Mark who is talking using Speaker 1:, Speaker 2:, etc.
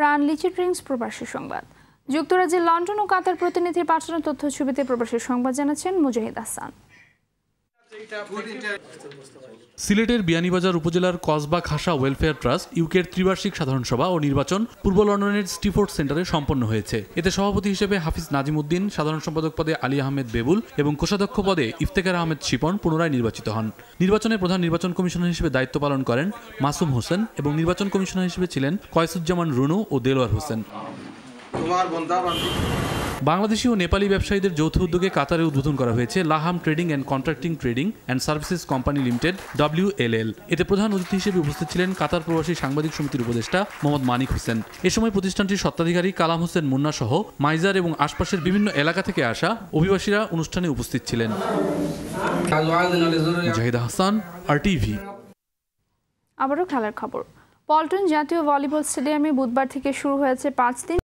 Speaker 1: প্রাণ লিচি ড্রিঙ্কস প্রবাসী সংবাদ। যুক্তরাজ্যের লন্ডন ও কাতার প্রতিনিধির পাঠানো তথ্য ছবিতে প্রবাসী সংবাদ জানাচ্ছেন মুজাহিদ হাসান।
Speaker 2: সিলেটের বিয়ানীবাজার উপজেলার কসবা খাসা ওয়েলফেয়ার ট্রাস্ট ইউকের ত্রিবার্ষিক সাধারণ সভা ও নির্বাচন পূর্ব লন্ডনের স্টিফোর্ড সেন্টারে সম্পন্ন হয়েছে। এতে সভাপতি হিসেবে হাফিজ নাজিমউদ্দিন, সাধারণ সম্পাদক পদে আলী আহমেদ বেবুল এবং কোষাধ্যক্ষ পদে ইফতেখার আহমেদ শিপন পুনরায় নির্বাচিত হন। নির্বাচনে প্রধান নির্বাচন কমিশনার হিসেবে দায়িত্ব পালন করেন মাসুম হোসেন এবং নির্বাচন কমিশনার হিসেবে ছিলেন কয়েসুজ্জামান রুনু ও দেলোয়ার হোসেন। বাংলাদেশি ও নেপালি ব্যবসায়ীদের যৌথ উদ্যোগে কাতারে উদ্বোধন করা হয়েছে Laham trading and contracting trading and services company limited WLL। এতে প্রধান অতিথি হিসেবে উপস্থিত ছিলেন কাতার প্রবাসী সাংবাদিক সমিতির উপদেষ্টা মোহাম্মদ মানিক হোসেন। এ সময় প্রতিষ্ঠানটির স্বত্বাধিকারী কালাম হোসেন মুন্না সহ মাইজার এবং আশপাশের বিভিন্ন এলাকা থেকে আসা অভিবাসীরা অনুষ্ঠানে উপস্থিত ছিলেন। মুজাহিদ হাসান, RTV।
Speaker 1: আবারও খেলার খবর। পল্টন জাতীয় ভলিবল স্টেডিয়ামে বুধবার থেকে শুরু হয়েছে 5 দিন